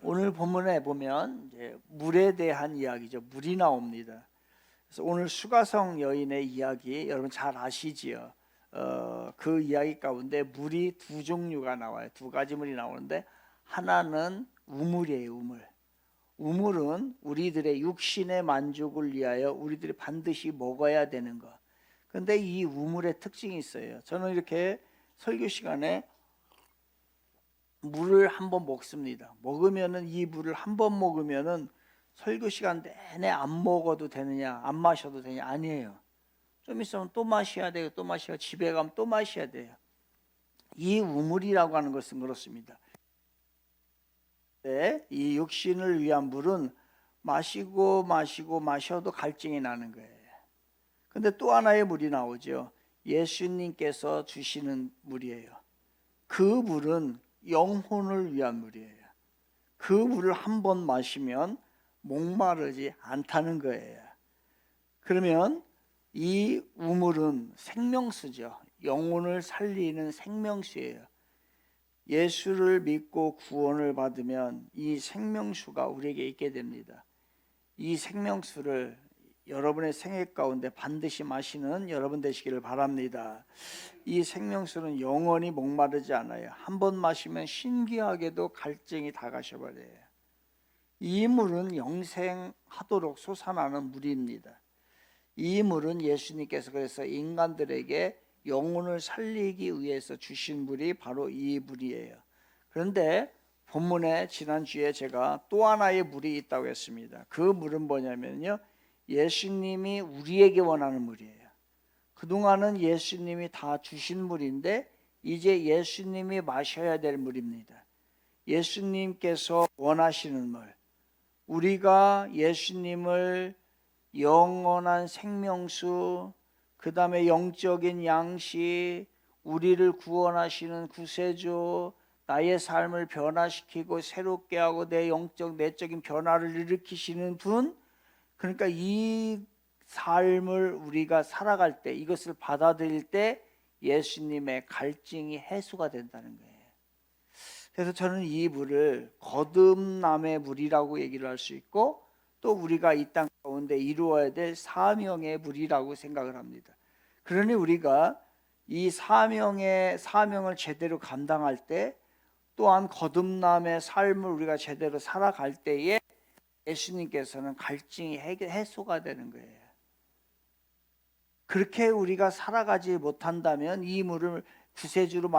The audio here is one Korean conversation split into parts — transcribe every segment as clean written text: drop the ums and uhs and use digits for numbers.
오늘 본문에 보면 이제 물에 대한 이야기죠. 물이 나옵니다. 그래서 오늘 수가성 여인의 이야기 여러분 잘 아시지요? 그 이야기 가운데 물이 두 종류가 나와요. 두 가지 물이 나오는데 하나는 우물이에요. 우물. 우물은 우리들의 육신의 만족을 위하여 우리들이 반드시 먹어야 되는 것. 그런데 이 우물의 특징이 있어요. 저는 이렇게 설교 시간에 물을 한번 먹습니다. 먹으면은 이 물을 한번 먹으면은 설교 시간 내내 안 먹어도 되느냐, 안 마셔도 되느냐? 아니에요. 좀 있으면 또 마셔야 돼요. 또 마셔야 집에 가면 또 마셔야 돼요. 이 우물이라고 하는 것은 그렇습니다. 네, 이 육신을 위한 물은 마셔도 갈증이 나는 거예요. 근데 또 하나의 물이 나오죠. 예수님께서 주시는 물이에요. 그 물은 영혼을 위한 물이에요. 그 물을 한 번 마시면 목마르지 않다는 거예요. 그러면 이 우물은 생명수죠. 영혼을 살리는 생명수예요. 예수를 믿고 구원을 받으면 이 생명수가 우리에게 있게 됩니다. 이 생명수를 여러분의 생애 가운데 반드시 마시는 여러분 되시기를 바랍니다. 이 생명수는 영원히 목마르지 않아요. 한 번 마시면 신기하게도 갈증이 다 가셔버려요. 이 물은 영생하도록 솟아나는 물입니다. 이 물은 예수님께서 그래서 인간들에게 영혼을 살리기 위해서 주신 물이 바로 이 물이에요. 그런데 본문에 지난주에 제가 또 하나의 물이 있다고 했습니다. 그 물은 뭐냐면요, 예수님이 우리에게 원하는 물이에요. 그동안은 예수님이 다 주신 물인데 이제 예수님이 마셔야 될 물입니다. 예수님께서 원하시는 물, 우리가 예수님을 영원한 생명수, 그 다음에 영적인 양식, 우리를 구원하시는 구세주, 나의 삶을 변화시키고 새롭게 하고 내 영적 내적인 변화를 일으키시는 분, 그러니까 이 삶을 우리가 살아갈 때, 이것을 받아들일 때 예수님의 갈증이 해소가 된다는 거예요. 그래서 저는 이 물을 거듭남의 물이라고 얘기를 할 수 있고, 또 우리가 이 땅 가운데 이루어야 될 사명의 물이라고 생각을 합니다. 그러니 우리가 이 사명을 제대로 감당할 때, 또한 거듭남의 삶을 우리가 제대로 살아갈 때에 예수님께서는 갈증이 해소가 되는 거예요. 그렇게 우리가 살아가지 못한다면, 이 물을 구세주로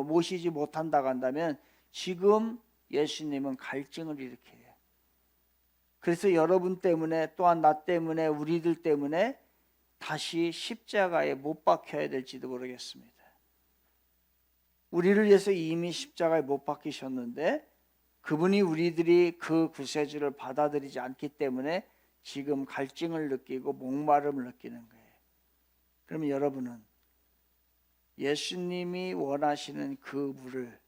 모시지 못한다고 한다면 지금 예수님은 갈증을 일으켜요. 그래서 여러분 때문에, 또한 나 때문에, 우리들 때문에 다시 십자가에 못 박혀야 될지도 모르겠습니다. 우리를 위해서 이미 십자가에 못 박히셨는데 그분이 우리들이 그 구세주를 받아들이지 않기 때문에 지금 갈증을 느끼고 목마름을 느끼는 거예요. 그러면 여러분은 예수님이 원하시는 그 물을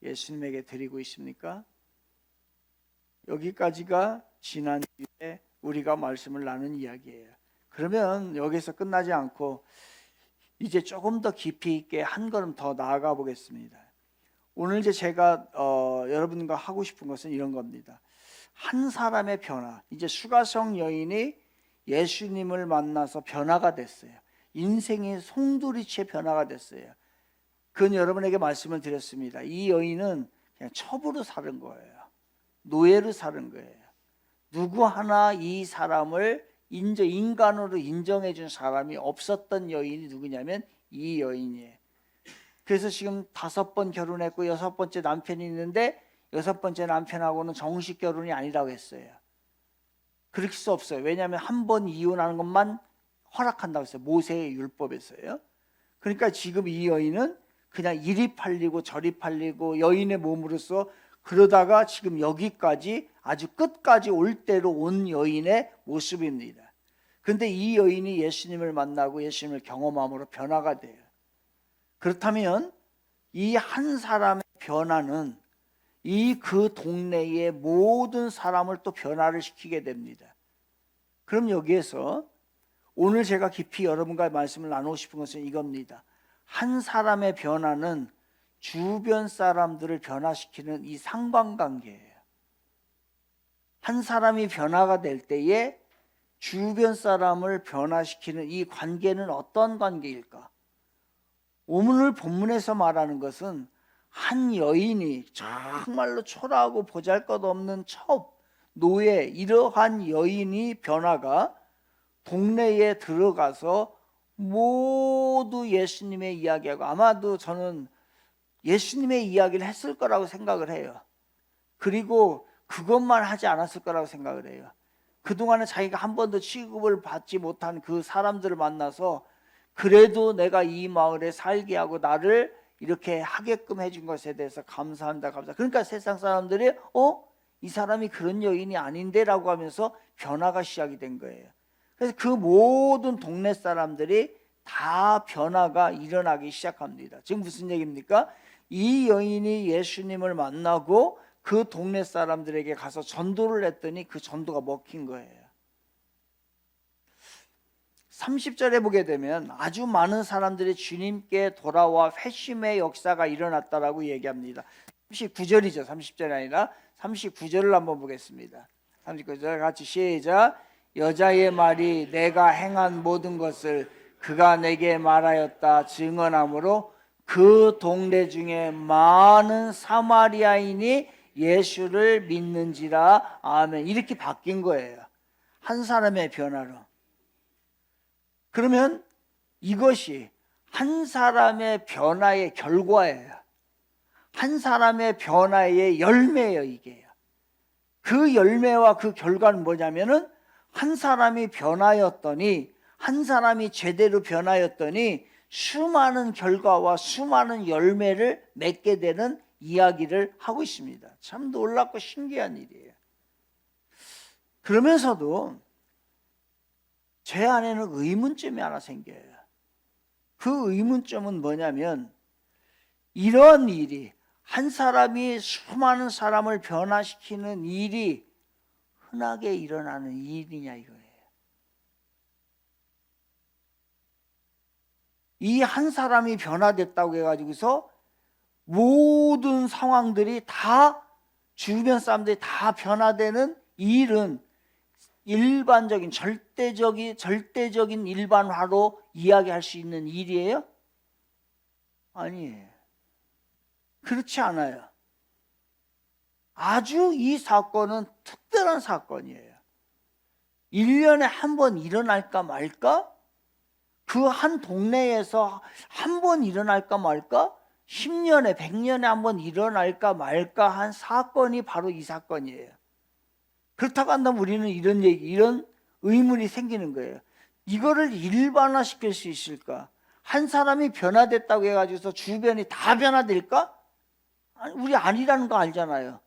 예수님에게 드리고 있습니까? 여기까지가 지난주에 우리가 말씀을 나눈 이야기예요. 그러면 여기서 끝나지 않고 이제 조금 더 깊이 있게 한 걸음 더 나아가 보겠습니다. 오늘 이제 제가 여러분과 하고 싶은 것은 이런 겁니다. 한 사람의 변화. 이제 수가성 여인이 예수님을 만나서 변화가 됐어요. 인생이 송두리째 변화가 됐어요. 그건 여러분에게 말씀을 드렸습니다. 이 여인은 그냥 첩으로 사는 거예요. 노예로 사는 거예요. 누구 하나 이 사람을 인간으로 인정해 준 사람이 없었던 여인이 누구냐면 이 여인이에요. 그래서 지금 5번 결혼했고 6번째 남편이 있는데 6번째 남편하고는 정식 결혼이 아니라고 했어요. 그럴 수 없어요. 왜냐하면 한 번 이혼하는 것만 허락한다고 했어요. 모세의 율법에서요. 그러니까 지금 이 여인은 그냥 이리 팔리고 저리 팔리고 여인의 몸으로서 그러다가 지금 여기까지 아주 끝까지 올 대로 온 여인의 모습입니다. 그런데 이 여인이 예수님을 만나고 예수님을 경험함으로 변화가 돼요. 그렇다면 이 한 사람의 변화는 이 그 동네의 모든 사람을 또 변화를 시키게 됩니다. 그럼 여기에서 오늘 제가 깊이 여러분과 말씀을 나누고 싶은 것은 이겁니다. 한 사람의 변화는 주변 사람들을 변화시키는 이 상관관계예요. 한 사람이 변화가 될 때에 주변 사람을 변화시키는 이 관계는 어떤 관계일까? 오늘 본문에서 말하는 것은 한 여인이 정말로 초라하고 보잘것없는 첩, 노예, 이러한 여인이 변화가 동네에 들어가서 모두 예수님의 이야기하고, 아마도 저는 예수님의 이야기를 했을 거라고 생각을 해요. 그리고 그것만 하지 않았을 거라고 생각을 해요. 그동안에 자기가 한 번도 취급을 받지 못한 그 사람들을 만나서 그래도 내가 이 마을에 살게 하고 나를 이렇게 하게끔 해준 것에 대해서 감사한다, 감사. 그러니까 세상 사람들이 이 사람이 그런 여인이 아닌데 라고 하면서 변화가 시작이 된 거예요. 그래서 그 모든 동네 사람들이 다 변화가 일어나기 시작합니다. 지금 무슨 얘기입니까? 이 여인이 예수님을 만나고 그 동네 사람들에게 가서 전도를 했더니 그 전도가 먹힌 거예요. 30절에 보게 되면 아주 많은 사람들이 주님께 돌아와 회심의 역사가 일어났다라고 얘기합니다. 39절이죠. 30절이 아니라 39절을 한번 보겠습니다. 39절 같이 시작. 여자의 말이 내가 행한 모든 것을 그가 내게 말하였다 증언하므로 그 동네 중에 많은 사마리아인이 예수를 믿는지라. 아멘. 이렇게 바뀐 거예요. 한 사람의 변화로. 그러면 이것이 한 사람의 변화의 결과예요. 한 사람의 변화의 열매예요, 이게요. 그 열매와 그 결과는 뭐냐면은 한 사람이 변화였더니, 한 사람이 제대로 변화였더니 수많은 결과와 수많은 열매를 맺게 되는 이야기를 하고 있습니다. 참 놀랍고 신기한 일이에요. 그러면서도 제 안에는 의문점이 하나 생겨요. 그 의문점은 뭐냐면, 이런 일이, 한 사람이 수많은 사람을 변화시키는 일이 흔하게 일어나는 일이냐 이거예요. 이 한 사람이 변화됐다고 해가지고서 모든 상황들이 다, 주변 사람들이 다 변화되는 일은 일반적인 절대적인 일반화로 이야기할 수 있는 일이에요? 아니에요. 그렇지 않아요. 아주 이 사건은 특별한 사건이에요. 1년에 한 번 일어날까 말까? 그 한 동네에서 한 번 일어날까 말까? 10년에 100년에 한 번 일어날까 말까 한 사건이 바로 이 사건이에요. 그렇다고 한다면 우리는 이런 의문이 생기는 거예요. 이거를 일반화시킬 수 있을까? 한 사람이 변화됐다고 해가지고서 주변이 다 변화될까? 우리 아니라는 거 알잖아요.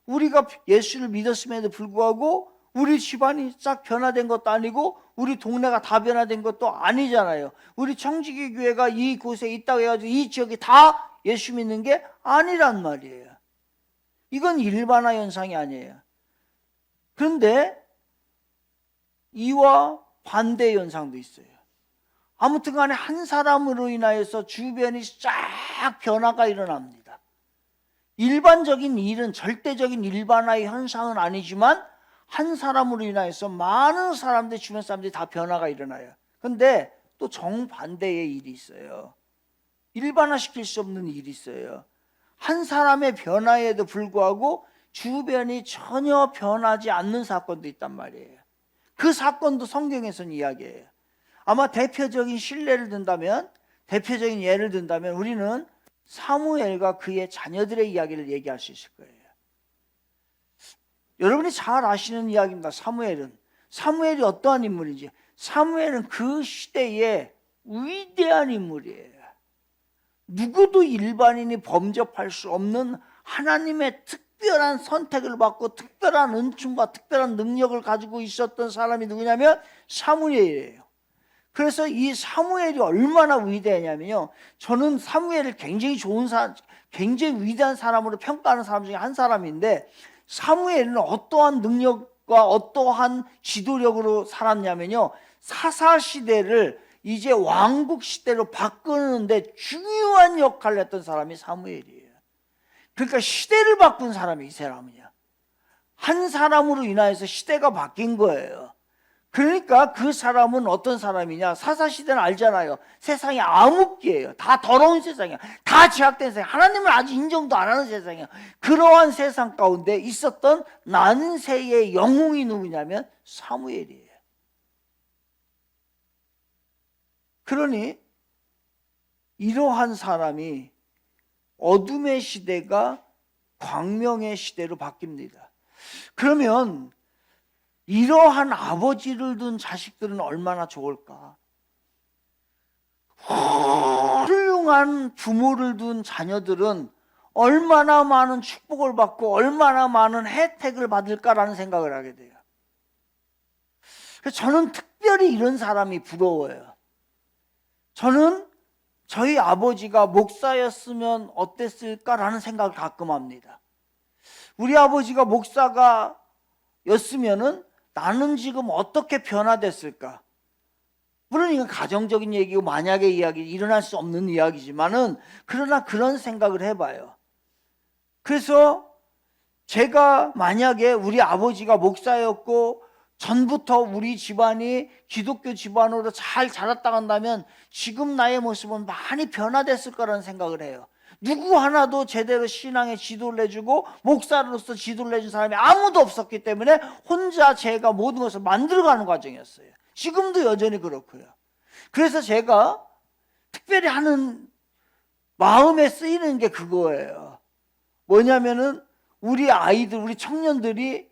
우리가 예수를 믿었음에도 불구하고 우리 집안이 싹 변화된 것도 아니고 우리 동네가 다 변화된 것도 아니잖아요. 우리 청지기 교회가 이곳에 있다고 해가지고 이 지역이 다 예수 믿는 게 아니란 말이에요. 이건 일반화 현상이 아니에요. 그런데 이와 반대 현상도 있어요. 아무튼 간에 한 사람으로 인하여서 주변이 쫙 변화가 일어납니다. 일반적인 일은, 절대적인 일반화의 현상은 아니지만 한 사람으로 인하여서 많은 사람들, 주변 사람들이 다 변화가 일어나요. 그런데 또 정반대의 일이 있어요. 일반화시킬 수 없는 일이 있어요. 한 사람의 변화에도 불구하고 주변이 전혀 변하지 않는 사건도 있단 말이에요. 그 사건도 성경에서는 이야기해요. 아마 대표적인 예를 든다면 우리는 사무엘과 그의 자녀들의 이야기를 얘기할 수 있을 거예요. 여러분이 잘 아시는 이야기입니다. 사무엘이 어떠한 인물인지. 사무엘은 그 시대의 위대한 인물이에요. 누구도 일반인이 범접할 수 없는 하나님의 특별한 선택을 받고 특별한 은총과 특별한 능력을 가지고 있었던 사람이 누구냐면 사무엘이에요. 그래서 이 사무엘이 얼마나 위대하냐면요, 저는 사무엘을 굉장히 위대한 사람으로 평가하는 사람 중에 한 사람인데, 사무엘은 어떠한 능력과 어떠한 지도력으로 살았냐면요, 사사시대를 이제 왕국 시대로 바꾸는데 중요한 역할을 했던 사람이 사무엘이에요. 그러니까 시대를 바꾼 사람이 이 사람이야. 한 사람으로 인하여서 시대가 바뀐 거예요. 그러니까 그 사람은 어떤 사람이냐? 사사시대는 알잖아요. 세상이 암흑기예요. 다 더러운 세상이야. 다 죄악된 세상. 하나님을 아직 인정도 안 하는 세상이야. 그러한 세상 가운데 있었던 난세의 영웅이 누구냐면 사무엘이에요. 그러니 이러한 사람이 어둠의 시대가 광명의 시대로 바뀝니다. 그러면 이러한 아버지를 둔 자식들은 얼마나 좋을까? 훌륭한 부모를 둔 자녀들은 얼마나 많은 축복을 받고 얼마나 많은 혜택을 받을까라는 생각을 하게 돼요. 그래서 저는 특별히 이런 사람이 부러워요. 저는 저희 아버지가 목사였으면 어땠을까라는 생각을 가끔 합니다. 우리 아버지가 목사가 였으면은 나는 지금 어떻게 변화됐을까? 물론 이건 가정적인 얘기고 만약의 이야기, 일어날 수 없는 이야기지만은 그러나 그런 생각을 해봐요. 그래서 제가 만약에 우리 아버지가 목사였고 전부터 우리 집안이 기독교 집안으로 잘 자랐다 간다면 지금 나의 모습은 많이 변화됐을 거라는 생각을 해요. 누구 하나도 제대로 신앙의 지도를 내주고 목사로서 지도를 내준 사람이 아무도 없었기 때문에 혼자 제가 모든 것을 만들어가는 과정이었어요. 지금도 여전히 그렇고요. 그래서 제가 특별히 하는 마음에 쓰이는 게 그거예요. 뭐냐면은 우리 아이들, 우리 청년들이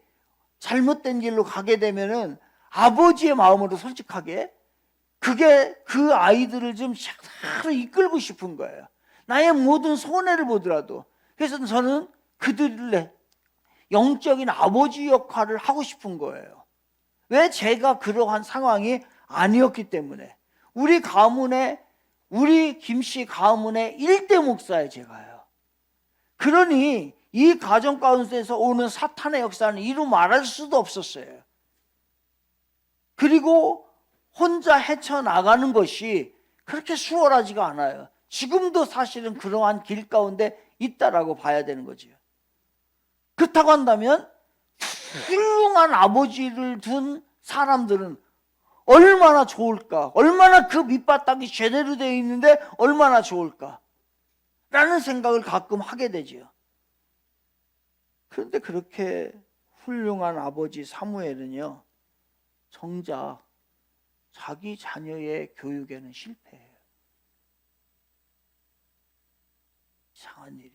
잘못된 길로 가게 되면은 아버지의 마음으로 솔직하게 그게 그 아이들을 좀 잘 이끌고 싶은 거예요. 나의 모든 손해를 보더라도. 그래서 저는 그들의 영적인 아버지 역할을 하고 싶은 거예요. 왜? 제가 그러한 상황이 아니었기 때문에. 우리 가문에, 우리 김씨 가문의 1대 목사예요, 제가요. 그러니 이 가정 가운데서 오는 사탄의 역사는 이루 말할 수도 없었어요. 그리고 혼자 헤쳐나가는 것이 그렇게 수월하지가 않아요. 지금도 사실은 그러한 길 가운데 있다라고 봐야 되는 거죠. 그렇다고 한다면 훌륭한 아버지를 둔 사람들은 얼마나 좋을까? 얼마나 그 밑바닥이 제대로 되어 있는데 얼마나 좋을까? 라는 생각을 가끔 하게 되죠. 그런데 그렇게 훌륭한 아버지 사무엘은요, 정작 자기 자녀의 교육에는 실패해요. 이상한 일이에요.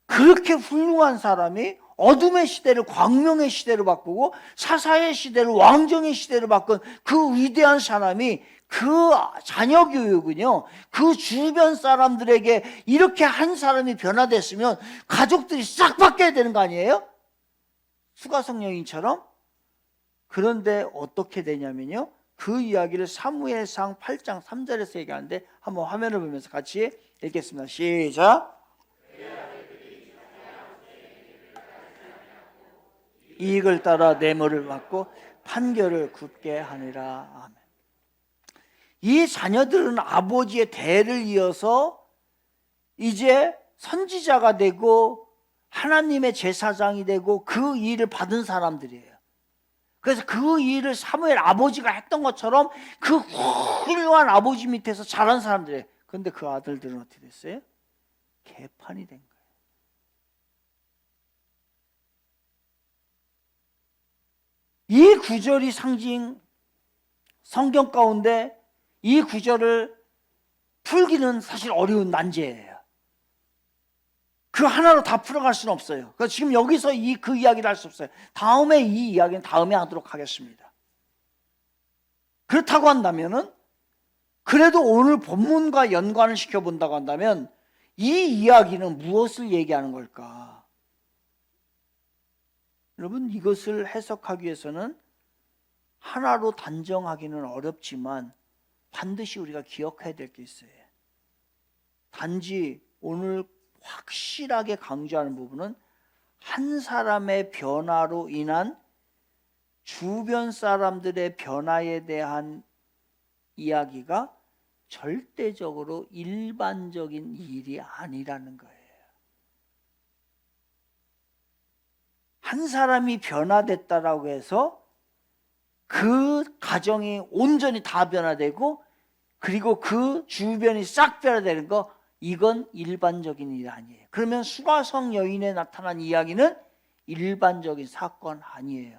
그렇게 훌륭한 사람이 어둠의 시대를 광명의 시대로 바꾸고 사사의 시대를 왕정의 시대로 바꾼 그 위대한 사람이 그 자녀 교육은요, 그 주변 사람들에게 이렇게 한 사람이 변화됐으면 가족들이 싹 바뀌어야 되는 거 아니에요? 수가성 여인처럼. 그런데 어떻게 되냐면요, 그 이야기를 사무엘상 8장 3절에서 얘기하는데 한번 화면을 보면서 같이 읽겠습니다. 시작. 이익을 따라 뇌물을 받고 판결을 굳게 하니라. 아멘. 이 자녀들은 아버지의 대를 이어서 이제 선지자가 되고 하나님의 제사장이 되고 그 일을 받은 사람들이에요. 그래서 그 일을 사무엘 아버지가 했던 것처럼 그 훌륭한 아버지 밑에서 자란 사람들이에요. 그런데 그 아들들은 어떻게 됐어요? 개판이 된 거예요. 이 구절이 상징 성경 가운데 이 구절을 풀기는 사실 어려운 난제예요. 그 하나로 다 풀어갈 수는 없어요. 그래서 지금 여기서 그 이야기를 할 수 없어요. 다음에 이 이야기는 다음에 하도록 하겠습니다. 그렇다고 한다면은, 그래도 오늘 본문과 연관을 시켜본다고 한다면 이 이야기는 무엇을 얘기하는 걸까? 여러분, 이것을 해석하기 위해서는 하나로 단정하기는 어렵지만 반드시 우리가 기억해야 될 게 있어요. 단지 오늘 확실하게 강조하는 부분은 한 사람의 변화로 인한 주변 사람들의 변화에 대한 이야기가 절대적으로 일반적인 일이 아니라는 거예요. 한 사람이 변화됐다라고 해서 그 가정이 온전히 다 변화되고 그리고 그 주변이 싹 변화되는 거, 이건 일반적인 일이 아니에요. 그러면 수가성 여인에 나타난 이야기는 일반적인 사건 아니에요.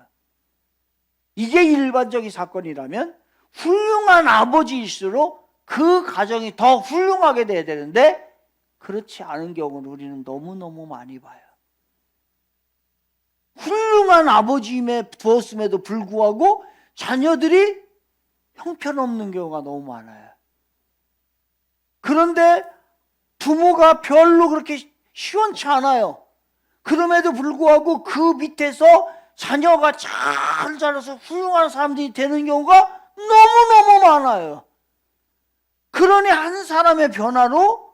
이게 일반적인 사건이라면 훌륭한 아버지일수록 그 가정이 더 훌륭하게 돼야 되는데 그렇지 않은 경우는 우리는 너무너무 많이 봐요. 훌륭한 아버지임에 두었음에도 불구하고 자녀들이 형편없는 경우가 너무 많아요. 그런데 부모가 별로 그렇게 시원치 않아요. 그럼에도 불구하고 그 밑에서 자녀가 잘 자라서 훌륭한 사람들이 되는 경우가 너무너무 많아요. 그러니 한 사람의 변화로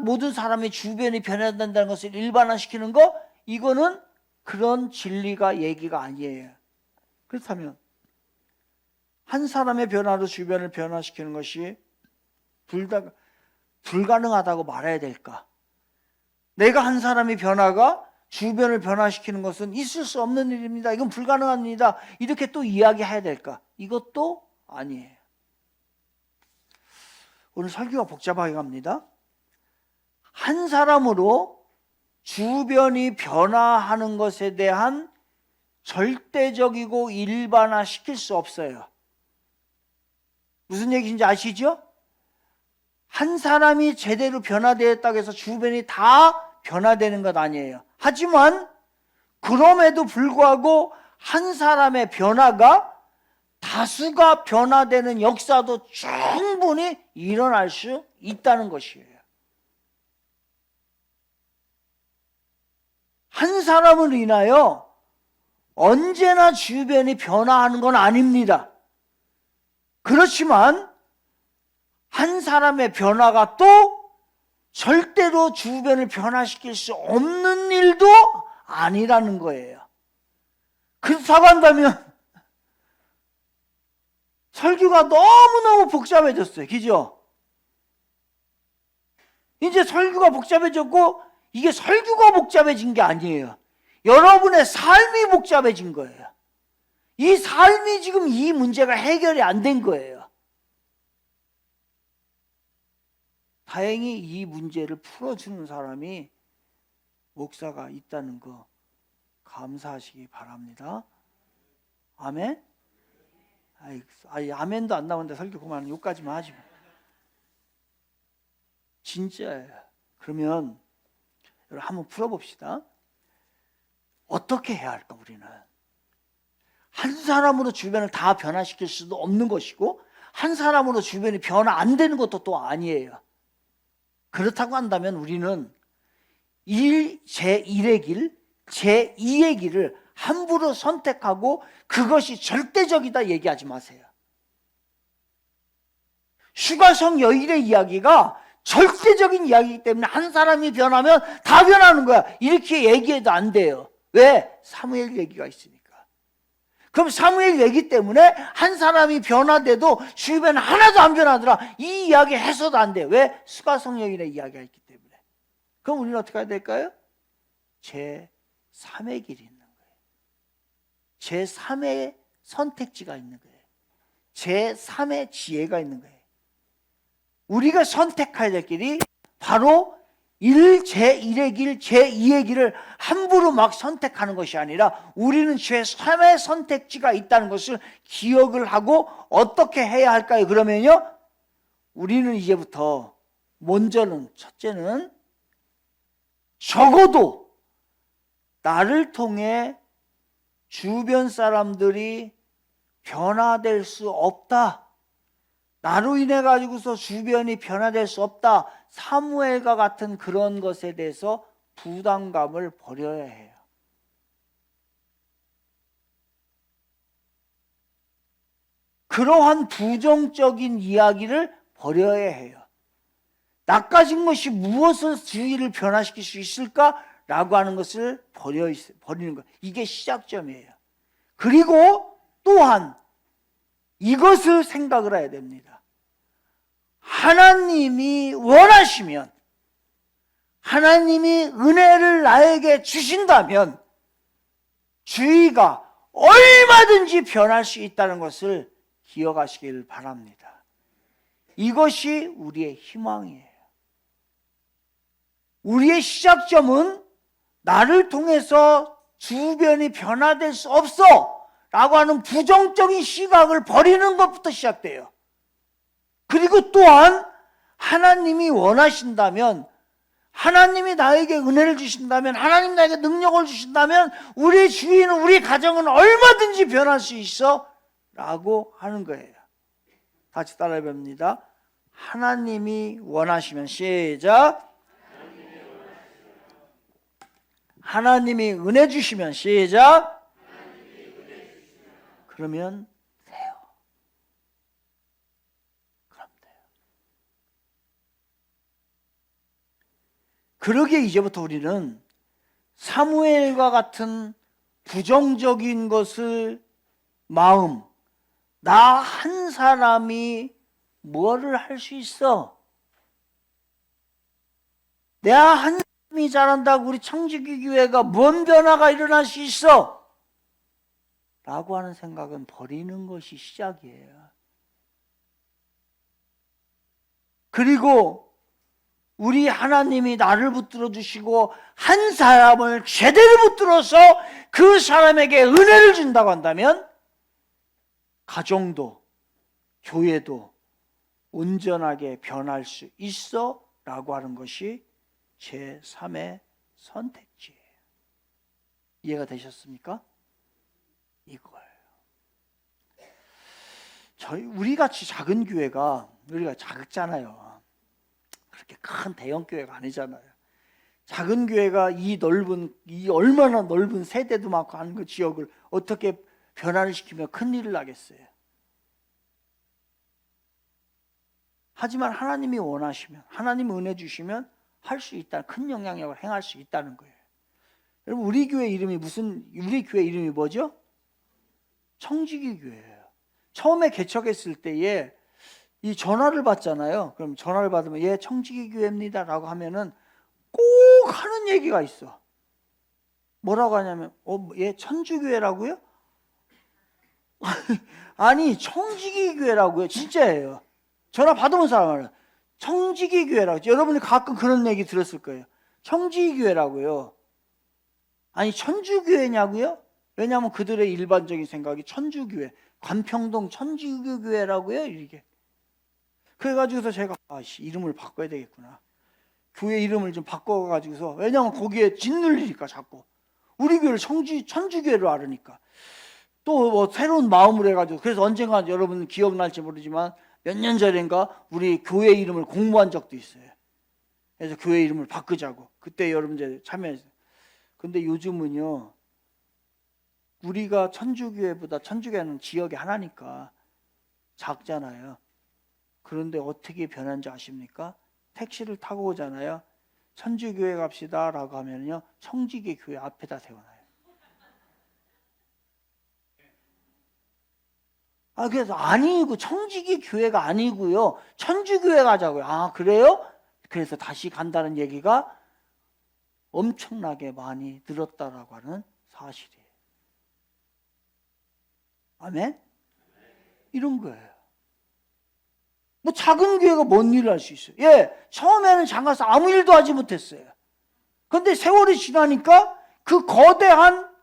모든 사람의 주변이 변화된다는 것을 일반화시키는 거, 이거는 그런 진리가 얘기가 아니에요. 그렇다면 한 사람의 변화로 주변을 변화시키는 것이 불가능하다고 말해야 될까? 내가 한 사람의 변화가 주변을 변화시키는 것은 있을 수 없는 일입니다. 이건 불가능한 일이다. 이렇게 또 이야기해야 될까? 이것도 아니에요. 오늘 설교가 복잡하게 갑니다. 한 사람으로 주변이 변화하는 것에 대한 절대적이고 일반화시킬 수 없어요. 무슨 얘기인지 아시죠? 한 사람이 제대로 변화되었다고 해서 주변이 다 변화되는 것 아니에요. 하지만 그럼에도 불구하고 한 사람의 변화가 다수가 변화되는 역사도 충분히 일어날 수 있다는 것이에요. 한 사람을 인하여 언제나 주변이 변화하는 건 아닙니다. 그렇지만 한 사람의 변화가 또 절대로 주변을 변화시킬 수 없는 일도 아니라는 거예요. 그렇다고 한다면 설교가 너무너무 복잡해졌어요. 그죠? 이제 설교가 복잡해졌고, 이게 설교가 복잡해진 게 아니에요. 여러분의 삶이 복잡해진 거예요. 이 삶이 지금 이 문제가 해결이 안 된 거예요. 다행히 이 문제를 풀어주는 사람이 목사가 있다는 거 감사하시기 바랍니다. 아멘? 아멘도 안 나오는데 설교 그만, 욕까지만 하지 마. 진짜예요. 그러면 여러분 한번 풀어봅시다. 어떻게 해야 할까? 우리는 한 사람으로 주변을 다 변화시킬 수도 없는 것이고, 한 사람으로 주변이 변화 안 되는 것도 또 아니에요. 그렇다고 한다면 우리는 제1의 길, 제2의 길을 함부로 선택하고 그것이 절대적이다 얘기하지 마세요. 슈가성 여인의 이야기가 절대적인 이야기이기 때문에 한 사람이 변하면 다 변하는 거야, 이렇게 얘기해도 안 돼요. 왜? 사무엘 얘기가 있으니까. 그럼 사무엘 얘기 때문에 한 사람이 변화돼도 주변 하나도 안 변하더라, 이 이야기 해서도 안 돼요. 왜? 수가성 여인의 이야기가 있기 때문에. 그럼 우리는 어떻게 해야 될까요? 제3의 길이 있는 거예요. 제3의 선택지가 있는 거예요. 제3의 지혜가 있는 거예요. 우리가 선택해야 될 길이 바로 제1의 길, 제2의 길을 함부로 막 선택하는 것이 아니라 우리는 제3의 선택지가 있다는 것을 기억을 하고 어떻게 해야 할까요? 그러면요, 우리는 이제부터 첫째는 적어도 나를 통해 주변 사람들이 변화될 수 없다, 나로 인해 가지고서 주변이 변화될 수 없다, 사무엘과 같은 그런 것에 대해서 부담감을 버려야 해요. 그러한 부정적인 이야기를 버려야 해요. 나까진 것이 무엇을 주위를 변화시킬 수 있을까라고 하는 것을 버리는 것, 이게 시작점이에요. 그리고 또한 이것을 생각을 해야 됩니다. 하나님이 원하시면, 하나님이 은혜를 나에게 주신다면 주위가 얼마든지 변할 수 있다는 것을 기억하시길 바랍니다. 이것이 우리의 희망이에요. 우리의 시작점은 나를 통해서 주변이 변화될 수 없어 라고 하는 부정적인 시각을 버리는 것부터 시작돼요. 그리고 또한 하나님이 원하신다면, 하나님이 나에게 은혜를 주신다면, 하나님 나에게 능력을 주신다면 우리 주위는, 우리 가정은 얼마든지 변할 수 있어 라고 하는 거예요. 같이 따라해 봅니다. 하나님이 원하시면, 시작. 하나님이 은혜 주시면, 시작. 그러면 돼요. 그럼 돼요. 그러기에 이제부터 우리는 사무엘과 같은 부정적인 것을 마음, 나 한 사람이 뭐를 할 수 있어? 내가 한 사람이 잘한다고 우리 청지기 교회가 뭔 변화가 일어날 수 있어? 라고 하는 생각은 버리는 것이 시작이에요. 그리고 우리 하나님이 나를 붙들어 주시고 한 사람을 제대로 붙들어서 그 사람에게 은혜를 준다고 한다면 가정도 교회도 온전하게 변할 수 있어 라고 하는 것이 제3의 선택지예요. 이해가 되셨습니까? 이거예요. 우리같이 작은 교회가, 우리가 작잖아요. 그렇게 큰 대형 교회가 아니잖아요. 작은 교회가 이 얼마나 넓은 세대도 많고 하는 그 지역을 어떻게 변화를 시키며 큰 일을 하겠어요. 하지만 하나님이 원하시면, 하나님이 은혜 주시면 할 수 있다, 큰 영향력을 행할 수 있다는 거예요. 여러분, 우리 교회 이름이 뭐죠? 청지기 교회예요. 처음에 개척했을 때에 이 전화를 받잖아요. 그럼 전화를 받으면 예, 청지기 교회입니다 라고 하면은 꼭 하는 얘기가 있어. 뭐라고 하냐면 예, 천주교회라고요? 아니, 청지기 교회라고요. 진짜예요. 전화 받아본 사람은 청지기 교회라고. 여러분이 가끔 그런 얘기 들었을 거예요. 청지기 교회라고요. 아니, 천주교회냐고요? 왜냐하면 그들의 일반적인 생각이 천주교회, 관평동 천주교회라고요, 이게. 그래가지고서 제가 이름을 바꿔야 되겠구나. 교회 이름을 좀 바꿔가지고서, 왜냐하면 거기에 짓눌리니까 자꾸 우리 교회를 천주교회로 알으니까 또 뭐 새로운 마음으로 해가지고, 그래서 언젠가 여러분 기억날지 모르지만 몇 년 전인가 우리 교회 이름을 공모한 적도 있어요. 그래서 교회 이름을 바꾸자고. 그때 여러분들 참여했어요. 근데 요즘은요, 우리가 천주교회보다, 천주교회는 지역이 하나니까 작잖아요. 그런데 어떻게 변한지 아십니까? 택시를 타고 오잖아요. 천주교회 갑시다 라고 하면요, 청지기 교회 앞에다 세워놔요. 그래서 아니고, 청지기 교회가 아니고요, 천주교회 가자고요. 아, 그래요? 그래서 다시 간다는 얘기가 엄청나게 많이 늘었다라고 하는 사실이에요. 아멘? 이런 거예요. 뭐 작은 교회가 뭔 일을 할 수 있어요? 예, 처음에는 장가서 아무 일도 하지 못했어요. 그런데 세월이 지나니까 그 거대한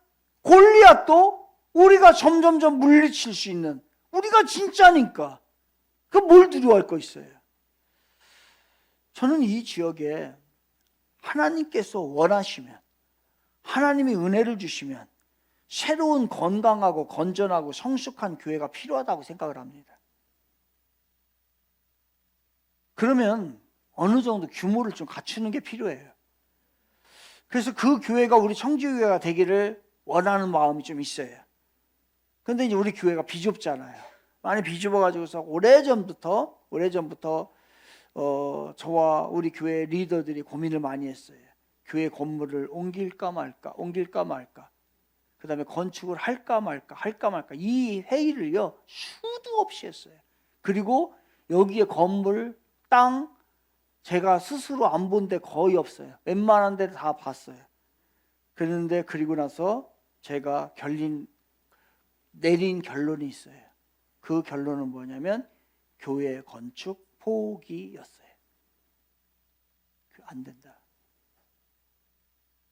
골리앗도 우리가 점점점 물리칠 수 있는, 우리가 진짜니까 그 뭘 두려워할 거 있어요. 저는 이 지역에 하나님께서 원하시면, 하나님이 은혜를 주시면 새로운 건강하고 건전하고 성숙한 교회가 필요하다고 생각을 합니다. 그러면 어느 정도 규모를 좀 갖추는 게 필요해요. 그래서 그 교회가 우리 청지교회가 되기를 원하는 마음이 좀 있어요. 그런데 이제 우리 교회가 비좁잖아요. 많이 비좁아가지고서 오래전부터 저와 우리 교회 리더들이 고민을 많이 했어요. 교회 건물을 옮길까 말까. 그 다음에 건축을 할까 말까. 이 회의를요, 수도 없이 했어요. 그리고 여기에 건물, 땅, 제가 스스로 안 본 데 거의 없어요. 웬만한 데를 다 봤어요. 그런데 그리고 나서 제가 내린 결론이 있어요. 그 결론은 뭐냐면 교회 건축 포기였어요. 안 된다.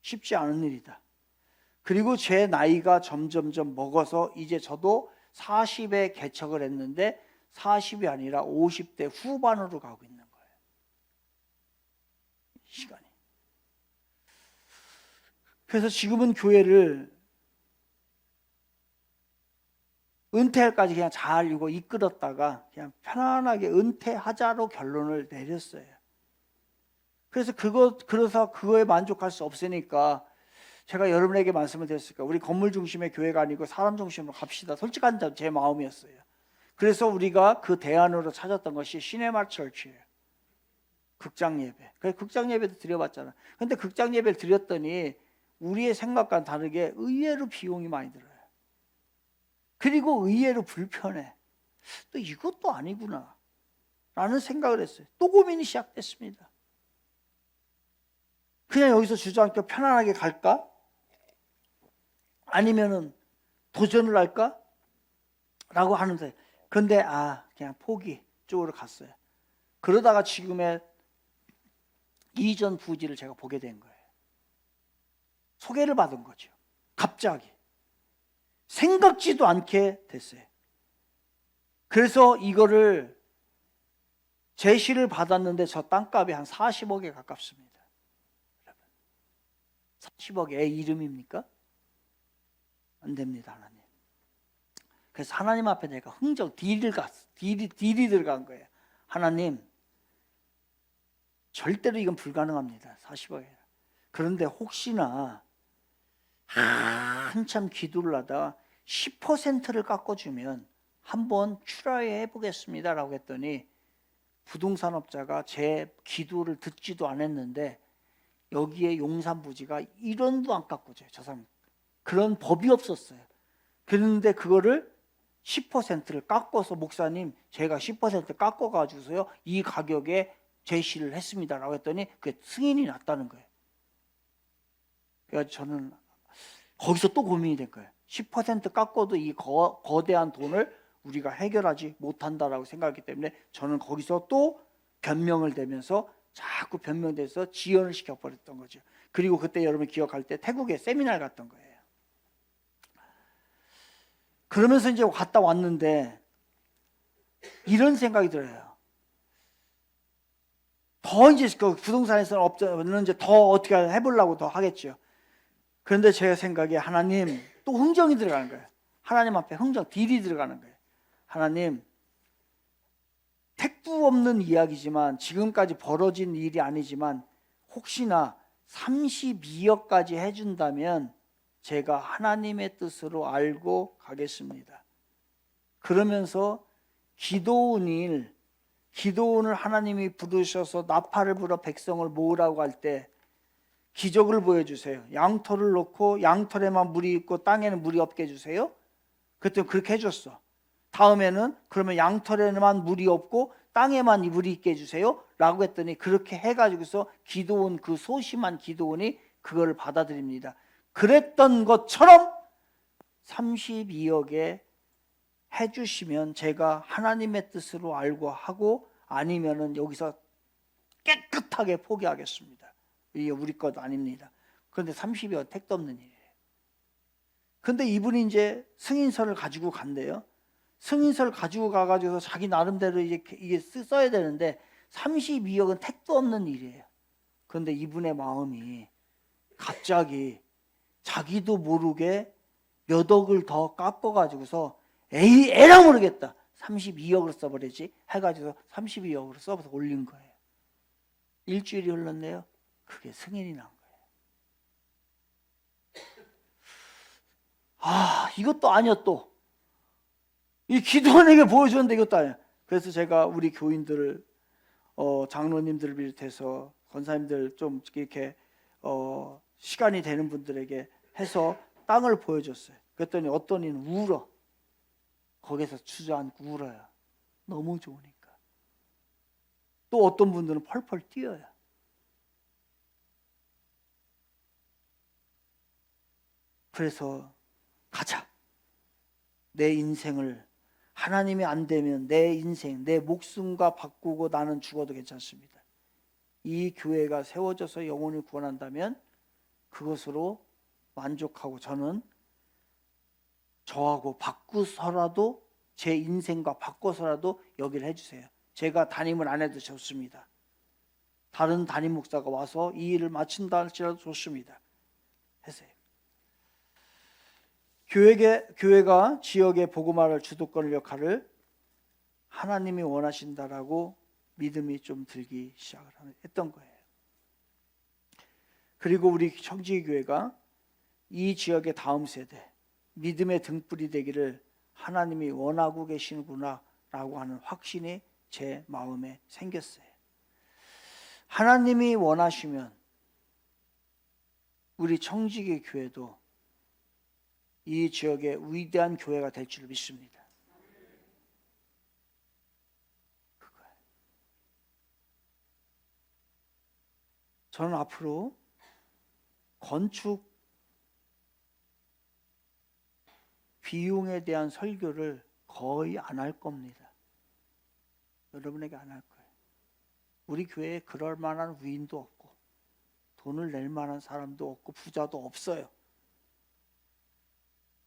쉽지 않은 일이다. 그리고 제 나이가 점점점 먹어서 이제 저도 40에 개척을 했는데 40이 아니라 50대 후반으로 가고 있는 거예요. 시간이. 그래서 지금은 교회를 은퇴할까지 그냥 잘 이끌었다가 그냥 편안하게 은퇴하자로 결론을 내렸어요. 그래서 그거에 만족할 수 없으니까 제가 여러분에게 말씀을 드렸을까? 우리 건물 중심의 교회가 아니고 사람 중심으로 갑시다. 솔직한 제 마음이었어요. 그래서 우리가 그 대안으로 찾았던 것이 시네마 처치예요. 극장 예배. 그래서 극장 예배도 드려봤잖아. 근데 극장 예배를 드렸더니 우리의 생각과는 다르게 의외로 비용이 많이 들어요. 그리고 의외로 불편해. 또 이것도 아니구나 라는 생각을 했어요. 또 고민이 시작됐습니다. 그냥 여기서 주저앉고 편안하게 갈까? 아니면은 도전을 할까? 라고 하는데, 근데 그냥 포기 쪽으로 갔어요. 그러다가 지금의 이전 부지를 제가 보게 된 거예요. 소개를 받은 거죠. 갑자기. 생각지도 않게 됐어요. 그래서 이거를 제시를 받았는데 저 땅값이 한 40억에 가깝습니다. 40억 애 이름입니까? 안 됩니다, 하나님. 그래서 하나님 앞에 내가 딜이 들어간 거예요. 하나님, 절대로 이건 불가능합니다. 40억에. 그런데 혹시나 한참 기도를 하다 10%를 깎아주면 한번 트라이 해보겠습니다 라고 했더니 부동산업자가 제 기도를 듣지도 않았는데 여기에 용산부지가 1원도 안 깎아줘요. 저 사람. 그런 법이 없었어요. 그런데 그거를 10%를 깎아서 목사님 제가 10% 깎아가지고서요 이 가격에 제시를 했습니다 라고 했더니 그게 승인이 났다는 거예요. 그래서 저는 거기서 또 고민이 된 거예요. 10% 깎아도 이 거대한 돈을 우리가 해결하지 못한다라고 생각했기 때문에 저는 거기서 또 변명을 대면서 자꾸 변명돼서 지연을 시켜버렸던 거죠. 그리고 그때 여러분 기억할 때 태국에 세미나를 갔던 거예요. 그러면서 이제 갔다 왔는데 이런 생각이 들어요. 더 이제 그 부동산에서는 없는 이제 더 어떻게 해보려고 더 하겠죠. 그런데 제 생각에 하나님 또 흥정이 들어가는 거예요. 하나님 앞에 딜이 들어가는 거예요. 하나님, 택도 없는 이야기지만 지금까지 벌어진 일이 아니지만 혹시나 32억까지 해준다면 제가 하나님의 뜻으로 알고 가겠습니다. 그러면서 기도원을 하나님이 부르셔서 나팔을 불어 백성을 모으라고 할 때 기적을 보여주세요. 양털을 놓고 양털에만 물이 있고 땅에는 물이 없게 해주세요. 그때 그렇게 해줬어. 다음에는 그러면 양털에만 물이 없고 땅에만 물이 있게 해주세요 라고 했더니 그렇게 해가지고서 기도원, 그 소심한 기도원이 그거를 받아들입니다. 그랬던 것처럼 32억에 해주시면 제가 하나님의 뜻으로 알고 하고 아니면은 여기서 깨끗하게 포기하겠습니다. 이게 우리 것 아닙니다. 그런데 30억 택도 없는 일이에요. 그런데 이분이 이제 승인서를 가지고 간대요. 승인서를 가지고 가가지고 자기 나름대로 이게 써야 되는데 32억은 택도 없는 일이에요. 그런데 이분의 마음이 갑자기 자기도 모르게 몇 억을 더 깎아가지고서 에라 모르겠다. 32억을 써버리지 해가지고 32억으로 써서 올린 거예요. 일주일이 흘렀네요. 그게 승인이 난 거예요. 이것도 아니야 또. 이 기도원에게 보여줬는데 이것도 아니야. 그래서 제가 우리 교인들을 장로님들을 비롯해서 권사님들 좀 이렇게 시간이 되는 분들에게 해서 땅을 보여줬어요. 그랬더니 어떤 이는 울어. 거기서 주저앉고 울어요. 너무 좋으니까. 또 어떤 분들은 펄펄 뛰어요. 그래서 가자. 내 인생을 하나님이 안 되면 내 인생, 내 목숨과 바꾸고 나는 죽어도 괜찮습니다. 이 교회가 세워져서 영혼을 구원한다면 그것으로 만족하고 저는 저하고 바꾸서라도 제 인생과 바꿔서라도 여기를 해주세요. 제가 담임을 안 해도 좋습니다. 다른 담임 목사가 와서 이 일을 마친다 할지라도 좋습니다. 하세요. 교회가 지역의 복음화를 주도권 역할을 하나님이 원하신다라고 믿음이 좀 들기 시작을 했던 거예요. 그리고 우리 청지교회가 이 지역의 다음 세대 믿음의 등불이 되기를 하나님이 원하고 계시는구나 라고 하는 확신이 제 마음에 생겼어요. 하나님이 원하시면 우리 청지기 교회도 이 지역의 위대한 교회가 될 줄 믿습니다. 그거예요. 저는 앞으로 건축 비용에 대한 설교를 거의 안 할 겁니다. 여러분에게 안 할 거예요. 우리 교회에 그럴 만한 위인도 없고 돈을 낼 만한 사람도 없고 부자도 없어요.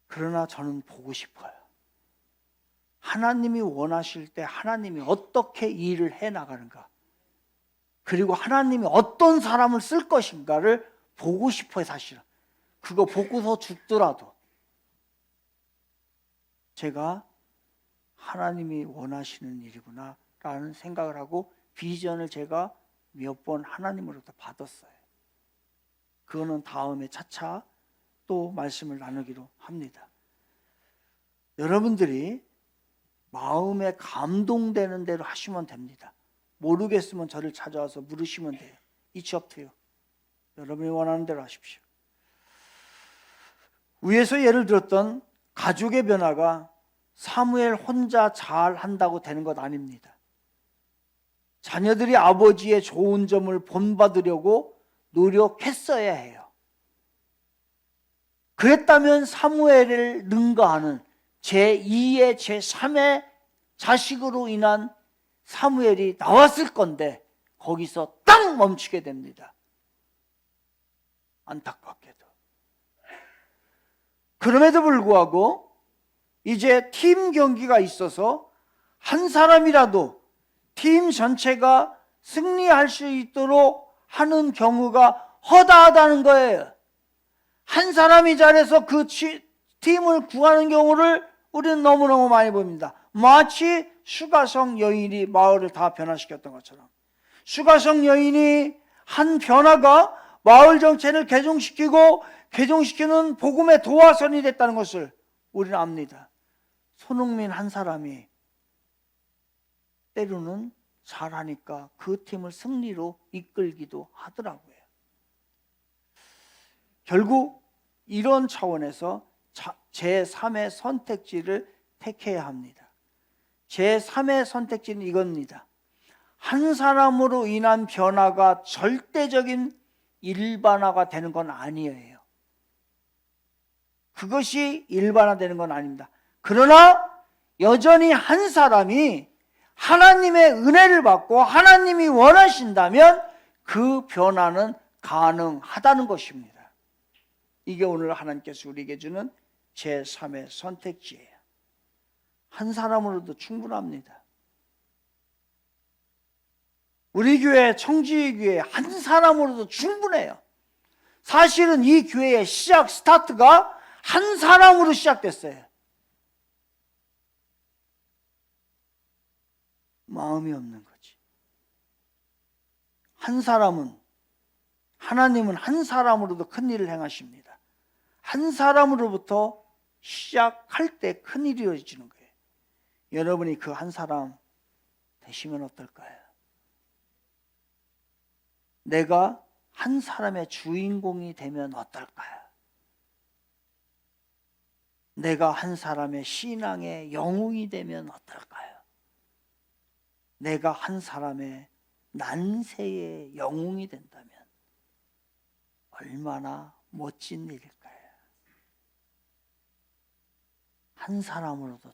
그러나 저는 보고 싶어요. 하나님이 원하실 때 하나님이 어떻게 일을 해나가는가, 그리고 하나님이 어떤 사람을 쓸 것인가를 보고 싶어요. 사실은 그거 보고서 죽더라도 제가 하나님이 원하시는 일이구나 라는 생각을 하고 비전을 제가 몇 번 하나님으로부터 받았어요. 그거는 다음에 차차 또 말씀을 나누기로 합니다. 여러분들이 마음에 감동되는 대로 하시면 됩니다. 모르겠으면 저를 찾아와서 물으시면 돼요. It's up to you. 여러분이 원하는 대로 하십시오. 위에서 예를 들었던 가족의 변화가 사무엘 혼자 잘 한다고 되는 것 아닙니다. 자녀들이 아버지의 좋은 점을 본받으려고 노력했어야 해요. 그랬다면 사무엘을 능가하는 제2의 제3의 자식으로 인한 사무엘이 나왔을 건데 거기서 딱 멈추게 됩니다. 안타깝게도. 그럼에도 불구하고 이제 팀 경기가 있어서 한 사람이라도 팀 전체가 승리할 수 있도록 하는 경우가 허다하다는 거예요. 한 사람이 잘해서 그 팀을 구하는 경우를 우리는 너무너무 많이 봅니다. 마치 수가성 여인이 마을을 다 변화시켰던 것처럼 수가성 여인이 한 변화가 마을 정체를 개종시키는 복음의 도화선이 됐다는 것을 우리는 압니다. 손흥민 한 사람이 때로는 잘하니까 그 팀을 승리로 이끌기도 하더라고요. 결국 이런 차원에서 제3의 선택지를 택해야 합니다. 제3의 선택지는 이겁니다. 한 사람으로 인한 변화가 절대적인 일반화가 되는 건 아니에요. 그것이 일반화되는 건 아닙니다. 그러나 여전히 한 사람이 하나님의 은혜를 받고 하나님이 원하신다면 그 변화는 가능하다는 것입니다. 이게 오늘 하나님께서 우리에게 주는 제3의 선택지예요. 한 사람으로도 충분합니다. 우리 교회, 청지교회 한 사람으로도 충분해요. 사실은 이 교회의 스타트가 한 사람으로 시작됐어요. 마음이 없는 거지. 한 사람은, 하나님은 한 사람으로도 큰 일을 행하십니다. 한 사람으로부터 시작할 때 큰 일이 이루어지는 거예요. 여러분이 그 한 사람 되시면 어떨까요? 내가 한 사람의 주인공이 되면 어떨까요? 내가 한 사람의 신앙의 영웅이 되면 어떨까요? 내가 한 사람의 난세의 영웅이 된다면 얼마나 멋진 일일까요? 한 사람으로도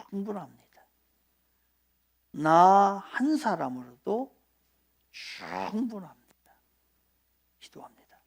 충분합니다. 나 한 사람으로도 충분합니다. 기도합니다.